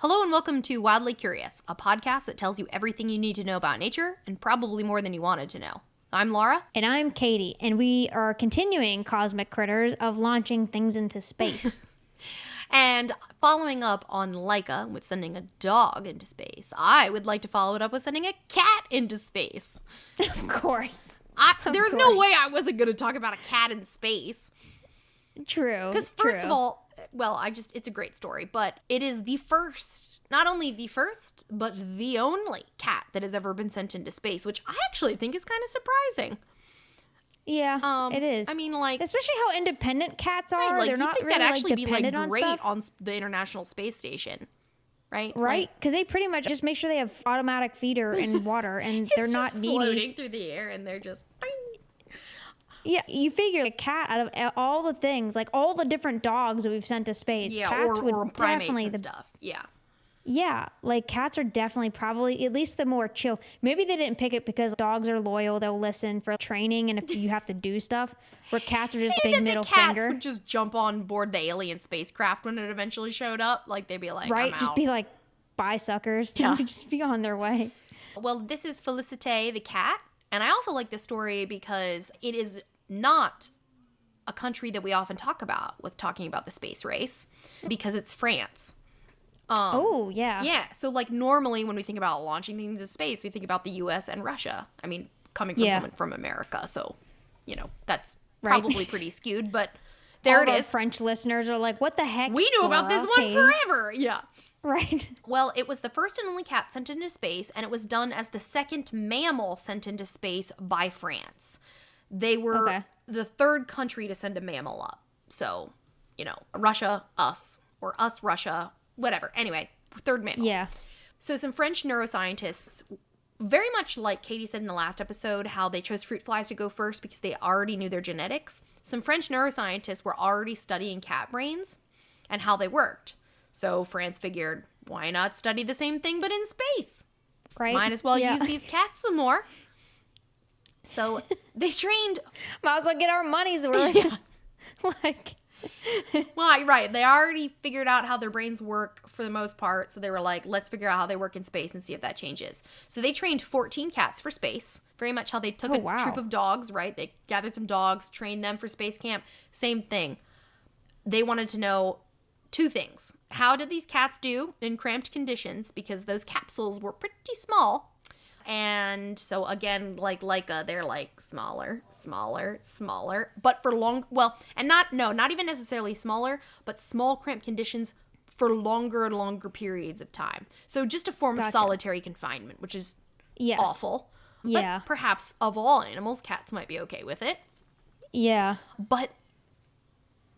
Hello and welcome to Wildly Curious, a podcast that tells you everything you need to know about nature and probably more than you wanted to know. I'm Laura. And I'm Katy, and we are continuing Cosmic Critters of launching things into space. And following up on Laika with sending a dog into space, I would like to follow it up with sending a cat into space. Of course. There's no way I wasn't going to talk about a cat in space. True. Because first of all, it's a great story, but it is the first, not only the first, but the only cat that has ever been sent into space, which I actually think is kind of surprising. Yeah, it is. I mean, like, especially how independent cats are. Right, like, they're not think really that'd actually dependent be, like, on great stuff. on the International Space Station, right? Right, because they pretty much just make sure they have automatic feeder and water, and they're not needy. Floating through the air, and they're just. Bing. Yeah, you figure a cat out of all the things, like all the different dogs that we've sent to space, cats or would primates definitely and stuff. Yeah. Yeah, like cats are definitely probably at least the more chill. Maybe they didn't pick it because dogs are loyal; they'll listen for training, and if you have to do stuff, where cats are just big middle cats finger. Would just jump on board the alien spacecraft when it eventually showed up. Like they'd be like, right, I'm out. just be like, bye suckers. Yeah, just be on their way. Well, this is Félicette the cat, and I also like this story because it is not a country that we often talk about with talking about the space race, because it's France. Oh, yeah. Yeah, so like normally when we think about launching things into space, we think about the US and Russia. I mean, coming from someone from America, so, you know, that's probably pretty skewed, but there it is. Our French listeners are like, what the heck? We knew about this one forever. Yeah. Right. Well, it was the first and only cat sent into space, and it was done as the second mammal sent into space by France. They were the third country to send a mammal up. So, you know, Russia, us, or us, Russia, whatever. Anyway, third mammal. Yeah. So some French neuroscientists, very much like Katy said in the last episode, how they chose fruit flies to go first because they already knew their genetics. Some French neuroscientists were already studying cat brains and how they worked. So France figured, why not study the same thing but in space? Right. Might as well use these cats some more. So they trained. Might as well get our money's worth. Yeah. Like. Well, right. They already figured out how their brains work for the most part. So they were like, let's figure out how they work in space and see if that changes. So they trained 14 cats for space. Very much how they took a troop of dogs, right? They gathered some dogs, trained them for space camp. Same thing. They wanted to know two things. How did these cats do in cramped conditions? Because those capsules were pretty small. And so again, like Laika, they're like smaller, but for not even necessarily smaller, but small cramped conditions for longer and longer periods of time. So just a form of solitary confinement, which is awful. Yeah. But perhaps of all animals, cats might be okay with it. Yeah. But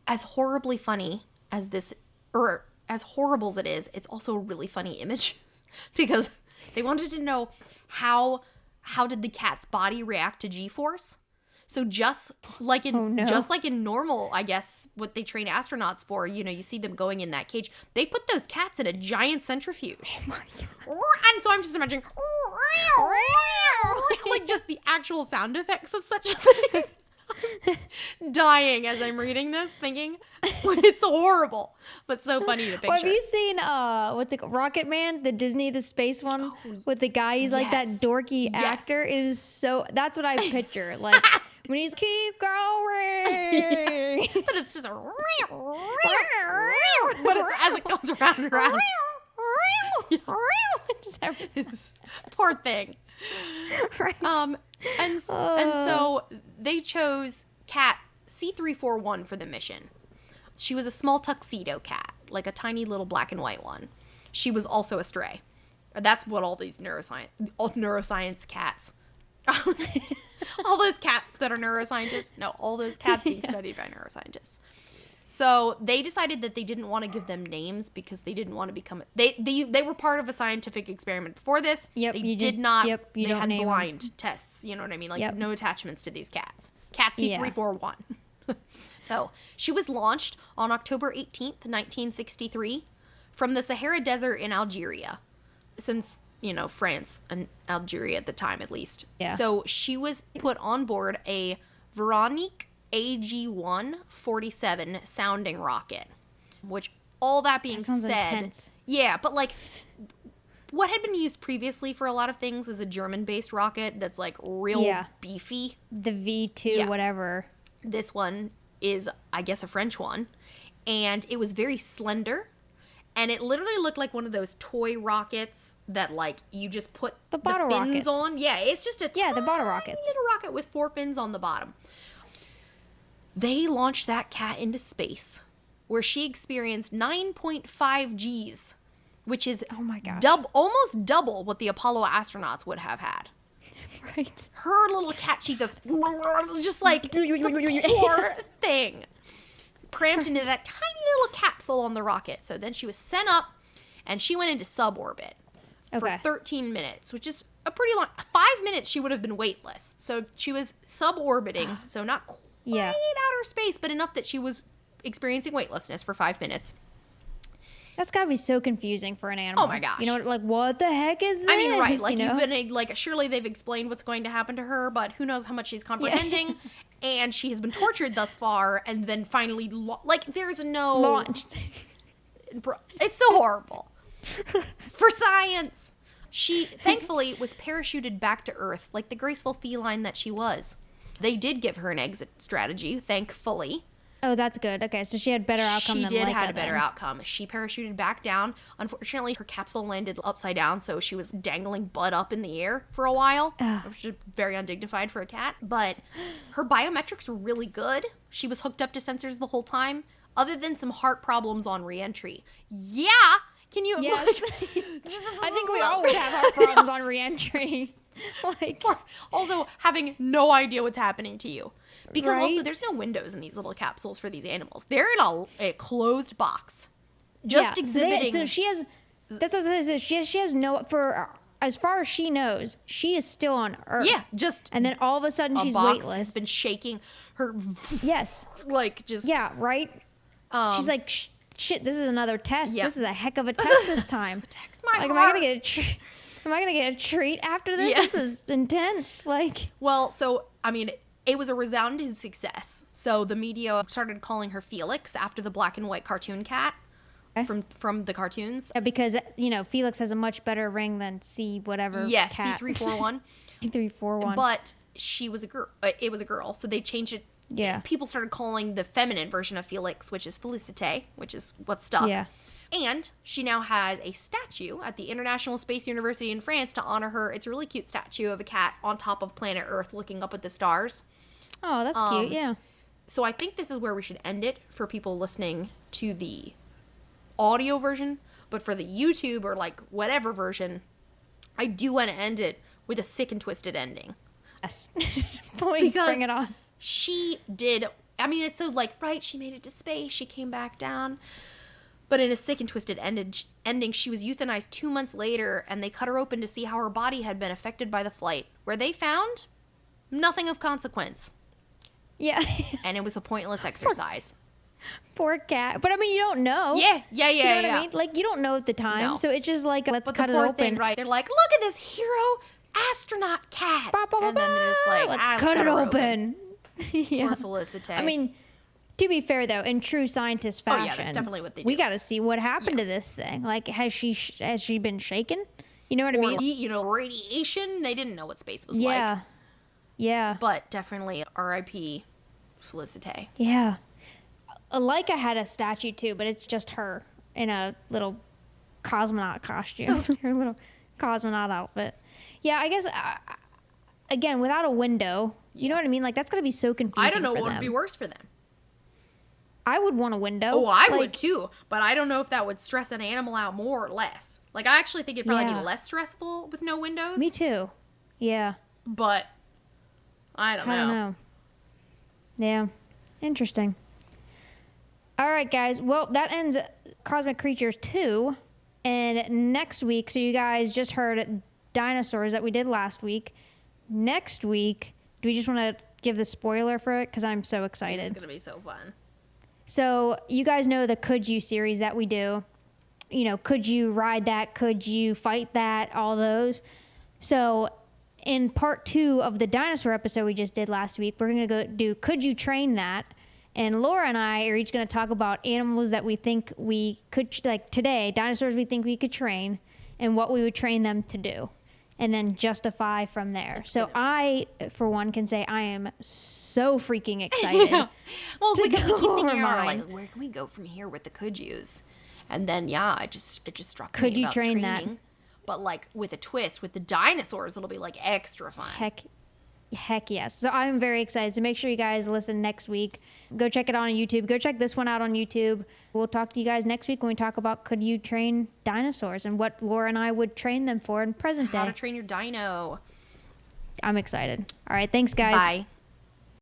as horribly funny as this, or as horrible as it is, it's also a really funny image because they wanted to know how did the cat's body react to G-force? So just like in normal, I guess, what they train astronauts for, you know, you see them going in that cage. They put those cats in a giant centrifuge. Oh my God. And so I'm just imagining like just the actual sound effects of such a thing. Dying as I'm reading this, thinking it's horrible, but so funny to picture. Well, have you seen what's it called? Rocket Man, the Disney the space one with the guy? He's like that dorky actor. It is so. That's what I picture. Like when he's keep going, but it's just a but it's as it goes around and around. Poor thing. Right. And so they chose cat C341 for the mission. She was a small tuxedo cat, like a tiny little black and white one. She was also a stray. That's what all these neuroscience cats. All those cats that are neuroscientists. No, all those cats being studied by neuroscientists. So they decided that they didn't want to give them names because they didn't want to become. They were part of a scientific experiment before this. Yep, they did not. Yep, you they don't had name blind them. tests. You know what I mean? Like no attachments to these cats. Cat Yeah. C341. So she was launched on October 18th, 1963, from the Sahara Desert in Algeria. Since, you know, France and Algeria at the time, at least. Yeah. So she was put on board a Veronique AG-147 sounding rocket, which all that being sounds said, intense. yeah, but like what had been used previously for a lot of things is a German-based rocket that's like real beefy. The V2 whatever. This one is, I guess, a French one, and it was very slender, and it literally looked like one of those toy rockets that like you just put the fins rockets on. Yeah, it's just a the bottle rockets. Little rocket with 4 fins on the bottom. They launched that cat into space, where she experienced 9.5 Gs, which is almost double what the Apollo astronauts would have had. Right. Her little cat, she's just like the poor thing, cramped into that tiny little capsule on the rocket. So then she was sent up, and she went into suborbit for 13 minutes, which is a pretty long. 5 minutes she would have been weightless. So she was suborbiting, so not quite outer space, but enough that she was experiencing weightlessness for 5 minutes. That's gotta be so confusing for an animal. Oh my gosh. You know, like, what the heck is this? I mean, right. Like, you've been, like, surely they've explained what's going to happen to her, but who knows how much she's comprehending. And she has been tortured thus far, and then finally, like, there's no... Launched. It's so horrible. For science. She, thankfully, was parachuted back to Earth, like the graceful feline that she was. They did give her an exit strategy, thankfully. Oh, that's good. Okay, so she had better outcome than Laika. She did have a better outcome. She parachuted back down. Unfortunately, her capsule landed upside down, so she was dangling butt up in the air for a while, which is very undignified for a cat. But her biometrics were really good. She was hooked up to sensors the whole time, other than some heart problems on re-entry. Yeah! Can you... Yes. I think we always have heart problems on re-entry. Like, also, having no idea what's happening to you. Because also, there's no windows in these little capsules for these animals. They're in a closed box. Just exhibiting. So she has... That's what I was saying. She has no... For as far as she knows, she is still on Earth. Yeah, just... And then all of a sudden, she's box weightless. Has been shaking her... Yes. Like, just... Yeah, right? She's like, shit, this is another test. This is a heck of a test this time. Protects my heart. Am I gonna get a treat after this? This is intense. Like... Well, so, I mean... It was a resounding success. So the media started calling her Felix after the black and white cartoon cat from the cartoons. Yeah, because, you know, Felix has a much better ring than C whatever cat. C341. C341. But she was a girl. It was a girl, so they changed it. Yeah. People started calling the feminine version of Felix, which is Félicette, which is what stuck. Yeah. And she now has a statue at the International Space University in France to honor her. It's a really cute statue of a cat on top of planet Earth looking up at the stars. Oh, that's cute, yeah. So I think this is where we should end it for people listening to the audio version. But for the YouTube or like whatever version, I do want to end it with a sick and twisted ending. Yes. Please bring it on. She did, I mean, it's so like, right, she made it to space, she came back down. But in a sick and twisted ending, she was euthanized 2 months later, and they cut her open to see how her body had been affected by the flight, where they found nothing of consequence. Yeah. And it was a pointless exercise. Poor cat. But I mean, you don't know. Yeah. You know what I mean? Like, you don't know at the time. No. So it's just like, let's cut it open. Thing, right? They're like, look at this hero astronaut cat. And then they're just like, let's cut it open. Poor Félicette. I mean, to be fair, though, in true scientist fashion, that's definitely what they do. We got to see what happened to this thing. Like, has she been shaken? You know what I mean? You know, radiation. They didn't know what space was like. Yeah. But definitely R.I.P. Félicette. Yeah. Laika had a statue, too, but it's just her in a little cosmonaut costume. Her little cosmonaut outfit. Yeah, I guess, again, without a window, you know what I mean? Like, that's going to be so confusing I don't know what would be worse for them. I would want a window. Oh, I would too, but I don't know if that would stress an animal out more or less. Like, I actually think it'd probably be less stressful with no windows. Me too. Yeah. But, I don't know. Yeah. Interesting. All right, guys. Well, that ends Cosmic Creatures 2. And next week, so you guys just heard dinosaurs that we did last week. Next week, do we just want to give the spoiler for it? Because I'm so excited. It's going to be so fun. So you guys know the Could You series that we do. You know, could you ride that? Could you fight that? All those. So in part 2 of the dinosaur episode we just did last week, we're going to go do Could You Train That? And Laura and I are each going to talk about animals that we think we could, like today, dinosaurs we think we could train and what we would train them to do. And then justify from there. So I, for one, can say I am so freaking excited. Yeah. Well, because we keep thinking about, like, where can we go from here with the could yous? And then, yeah, it just struck me about training. That? But, like, with a twist, with the dinosaurs, it'll be, like, extra fun. Heck yes. So I'm very excited. So make sure you guys listen next week. Go check it out on YouTube. Go check this one out on YouTube. We'll talk to you guys next week when we talk about could you train dinosaurs and what Laura and I would train them for in present day. How to train your dino. I'm excited. All right. Thanks, guys. Bye.